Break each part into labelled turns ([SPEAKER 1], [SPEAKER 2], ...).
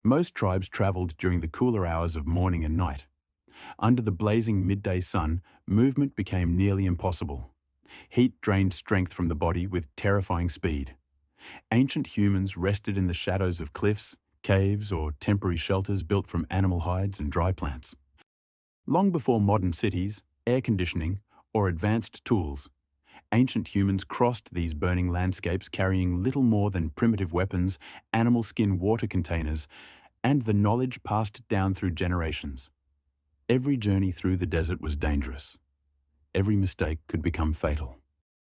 [SPEAKER 1] Most tribes traveled during the cooler hours of morning and night. Under the blazing midday sun, movement became nearly impossible. Heat drained strength from the body with terrifying speed. Ancient humans rested in the shadows of cliffs, caves, or temporary shelters built from animal hides and dry plants. Long before modern cities, air conditioning, or advanced tools, ancient humans crossed these burning landscapes carrying little more than primitive weapons, animal skin water containers, and the knowledge passed down through generations. Every journey through the desert was dangerous. Every mistake could become fatal.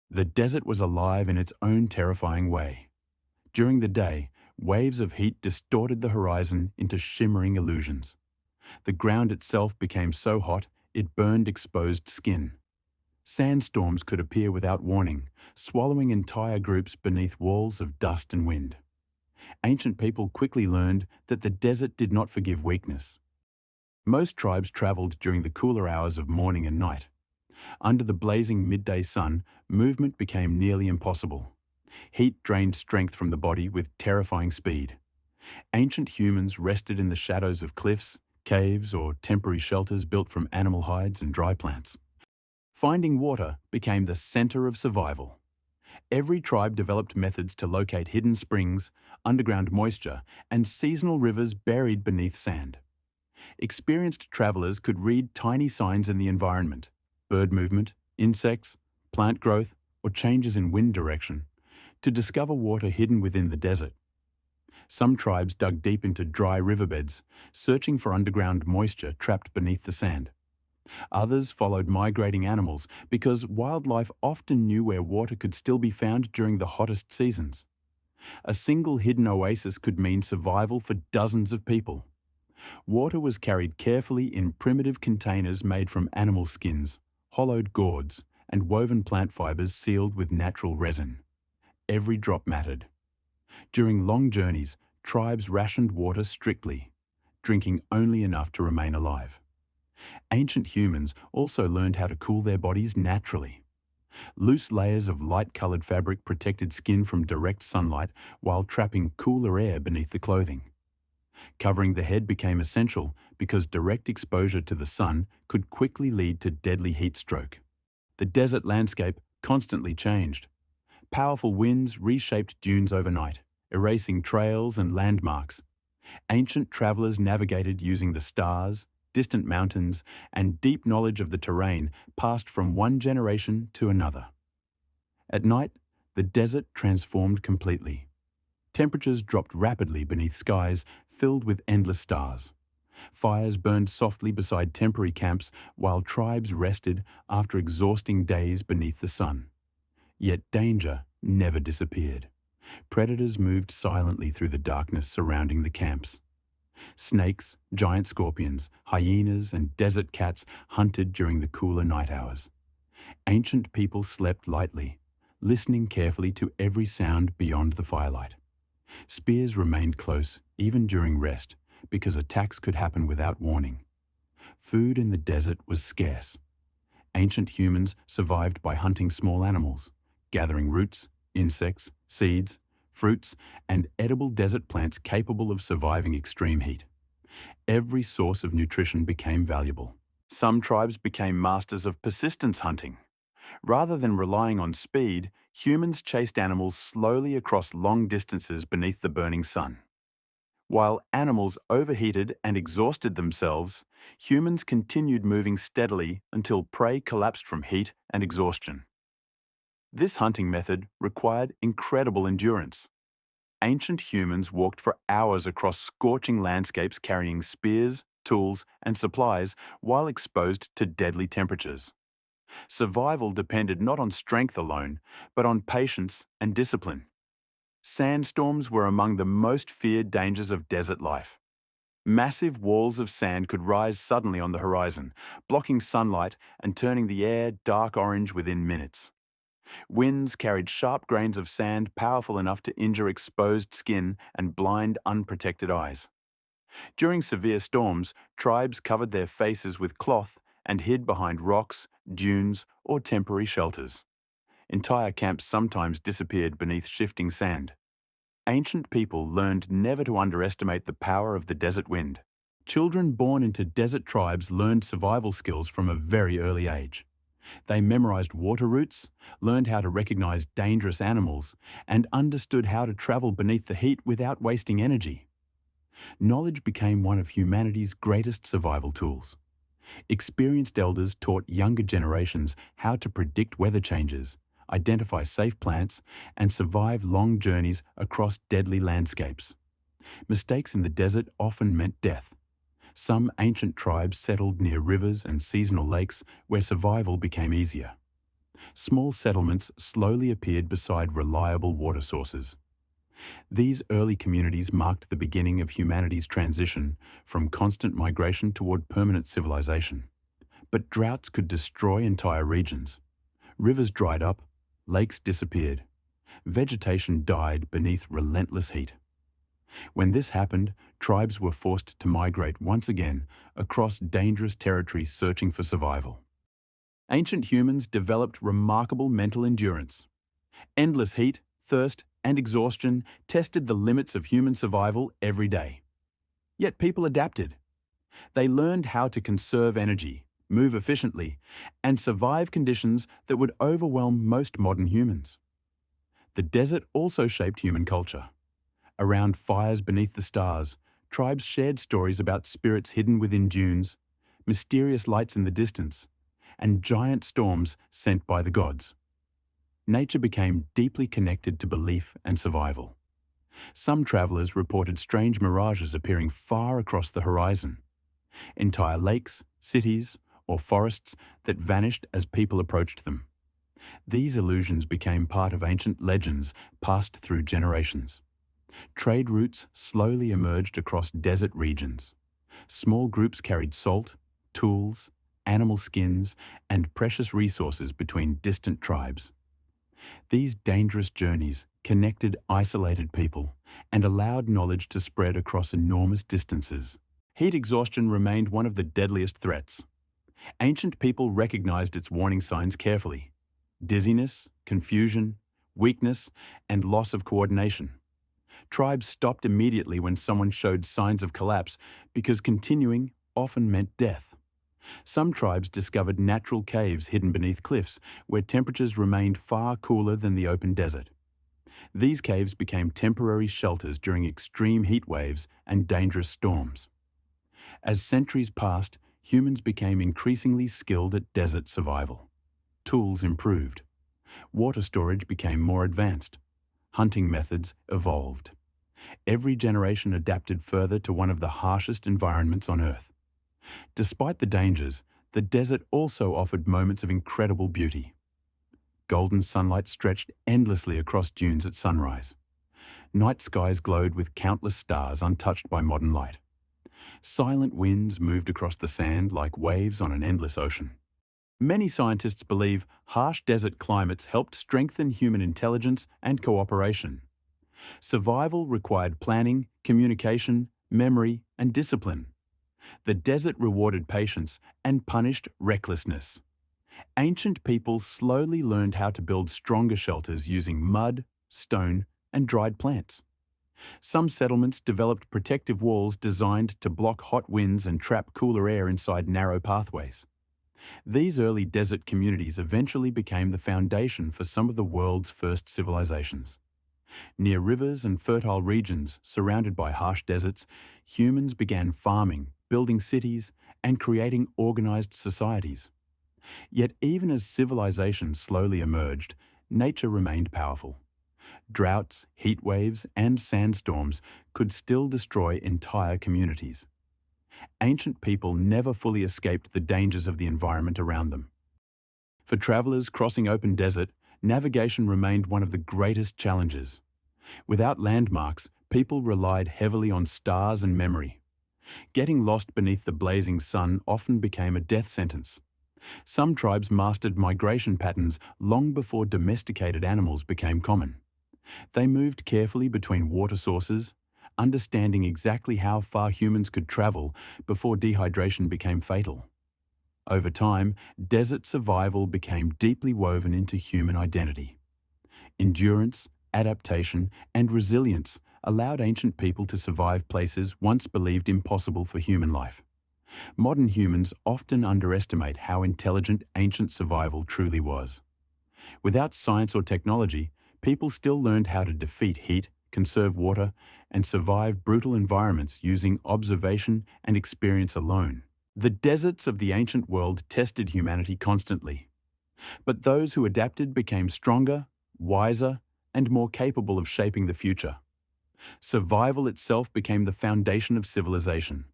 [SPEAKER 1] The desert was alive in its own terrifying way. During the day, waves of heat distorted the horizon into shimmering illusions. The ground itself became so hot it burned exposed skin. Sandstorms could appear without warning, swallowing entire groups beneath walls of dust and wind. Ancient people quickly learned that the desert did not forgive weakness. Most tribes traveled during the cooler hours of morning and night. Under the blazing midday sun, movement became nearly impossible. Heat drained strength from the body with terrifying speed. Ancient humans rested in the shadows of cliffs, caves, or temporary shelters built from animal hides and dry plants. Finding water became the center of survival. Every tribe developed methods to locate hidden springs, underground moisture, and seasonal rivers buried beneath sand. Experienced travelers could read tiny signs in the environment: bird movement, insects, plant growth, or changes in wind direction, to discover water hidden within the desert. Some tribes dug deep into dry riverbeds, searching for underground moisture trapped beneath the sand. Others followed migrating animals because wildlife often knew where water could still be found during the hottest seasons. A single hidden oasis could mean survival for dozens of people. Water was carried carefully in primitive containers made from animal skins, hollowed gourds, and woven plant fibers sealed with natural resin. Every drop mattered. During long journeys, tribes rationed water strictly, drinking only enough to remain alive. Ancient humans also learned how to cool their bodies naturally. Loose layers of light-colored fabric protected skin from direct sunlight while trapping cooler air beneath the clothing. Covering the head became essential because direct exposure to the sun could quickly lead to deadly heat stroke. The desert landscape constantly changed. Powerful winds reshaped dunes overnight, erasing trails and landmarks. Ancient travelers navigated using the stars, distant mountains, and deep knowledge of the terrain passed from one generation to another. At night, the desert transformed completely. Temperatures dropped rapidly beneath skies filled with endless stars. Fires burned softly beside temporary camps while tribes rested after exhausting days beneath the sun. Yet danger never disappeared. Predators moved silently through the darkness surrounding the camps. Snakes, giant scorpions, hyenas, and desert cats hunted during the cooler night hours. Ancient people slept lightly, listening carefully to every sound beyond the firelight. Spears remained close, even during rest, because attacks could happen without warning. Food in the desert was scarce. Ancient humans survived by hunting small animals, gathering roots, insects, seeds, fruits, and edible desert plants capable of surviving extreme heat. Every source of nutrition became valuable. Some tribes became masters of persistence hunting. Rather than relying on speed, humans chased animals slowly across long distances beneath the burning sun. While animals overheated and exhausted themselves, humans continued moving steadily until prey collapsed from heat and exhaustion. This hunting method required incredible endurance. Ancient humans walked for hours across scorching landscapes carrying spears, tools, and supplies while exposed to deadly temperatures. Survival depended not on strength alone, but on patience and discipline. Sandstorms were among the most feared dangers of desert life. Massive walls of sand could rise suddenly on the horizon, blocking sunlight and turning the air dark orange within minutes. Winds carried sharp grains of sand powerful enough to injure exposed skin and blind unprotected eyes. During severe storms, tribes covered their faces with cloth and hid behind rocks, dunes, or temporary shelters. Entire camps sometimes disappeared beneath shifting sand. Ancient people learned never to underestimate the power of the desert wind. Children born into desert tribes learned survival skills from a very early age. They memorized water routes, learned how to recognize dangerous animals, and understood how to travel beneath the heat without wasting energy. Knowledge became one of humanity's greatest survival tools. Experienced elders taught younger generations how to predict weather changes, identify safe plants, and survive long journeys across deadly landscapes. Mistakes in the desert often meant death. Some ancient tribes settled near rivers and seasonal lakes where survival became easier. Small settlements slowly appeared beside reliable water sources. These early communities marked the beginning of humanity's transition from constant migration toward permanent civilization. But droughts could destroy entire regions. Rivers dried up, lakes disappeared. Vegetation died beneath relentless heat. When this happened, tribes were forced to migrate once again across dangerous territory searching for survival. Ancient humans developed remarkable mental endurance. Endless heat, thirst, and exhaustion tested the limits of human survival every day. Yet people adapted. They learned how to conserve energy, move efficiently, and survive conditions that would overwhelm most modern humans. The desert also shaped human culture. Around fires beneath the stars, tribes shared stories about spirits hidden within dunes, mysterious lights in the distance, and giant storms sent by the gods. Nature became deeply connected to belief and survival. Some travelers reported strange mirages appearing far across the horizon. Entire lakes, cities, or forests that vanished as people approached them. These illusions became part of ancient legends passed through generations. Trade routes slowly emerged across desert regions. Small groups carried salt, tools, animal skins, and precious resources between distant tribes. These dangerous journeys connected isolated people and allowed knowledge to spread across enormous distances. Heat exhaustion remained one of the deadliest threats. Ancient people recognized its warning signs carefully: dizziness, confusion, weakness, and loss of coordination. Tribes stopped immediately when someone showed signs of collapse because continuing often meant death. Some tribes discovered natural caves hidden beneath cliffs where temperatures remained far cooler than the open desert. These caves became temporary shelters during extreme heat waves and dangerous storms. As centuries passed, humans became increasingly skilled at desert survival. Tools improved. Water storage became more advanced. Hunting methods evolved. Every generation adapted further to one of the harshest environments on Earth. Despite the dangers, the desert also offered moments of incredible beauty. Golden sunlight stretched endlessly across dunes at sunrise. Night skies glowed with countless stars untouched by modern light. Silent winds moved across the sand like waves on an endless ocean. Many scientists believe harsh desert climates helped strengthen human intelligence and cooperation. Survival required planning, communication, memory, and discipline. The desert rewarded patience and punished recklessness. Ancient people slowly learned how to build stronger shelters using mud, stone, and dried plants. Some settlements developed protective walls designed to block hot winds and trap cooler air inside narrow pathways. These early desert communities eventually became the foundation for some of the world's first civilizations. Near rivers and fertile regions surrounded by harsh deserts, humans began farming, building cities, and creating organized societies. Yet even as civilization slowly emerged, nature remained powerful. Droughts, heat waves, and sandstorms could still destroy entire communities. Ancient people never fully escaped the dangers of the environment around them. For travelers crossing open desert, navigation remained one of the greatest challenges. Without landmarks, people relied heavily on stars and memory. Getting lost beneath the blazing sun often became a death sentence. Some tribes mastered migration patterns long before domesticated animals became common. They moved carefully between water sources, understanding exactly how far humans could travel before dehydration became fatal. Over time, desert survival became deeply woven into human identity. Endurance, adaptation, and resilience allowed ancient people to survive places once believed impossible for human life. Modern humans often underestimate how intelligent ancient survival truly was. Without science or technology, people still learned how to defeat heat, conserve water, and survive brutal environments using observation and experience alone. The deserts of the ancient world tested humanity constantly, but those who adapted became stronger, wiser, and more capable of shaping the future. Survival itself became the foundation of civilization.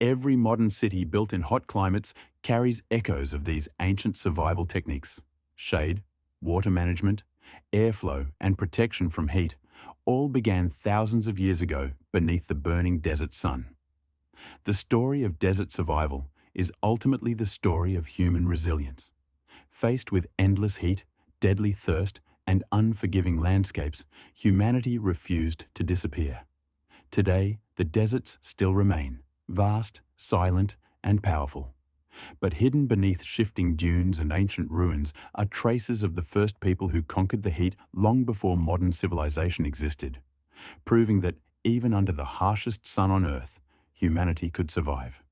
[SPEAKER 1] Every modern city built in hot climates carries echoes of these ancient survival techniques. Shade, water management, airflow, and protection from heat all began thousands of years ago beneath the burning desert sun. The story of desert survival is ultimately the story of human resilience. Faced with endless heat, deadly thirst, and unforgiving landscapes, humanity refused to disappear. Today, the deserts still remain, vast, silent, and powerful. But hidden beneath shifting dunes and ancient ruins are traces of the first people who conquered the heat long before modern civilization existed, proving that even under the harshest sun on Earth, humanity could survive.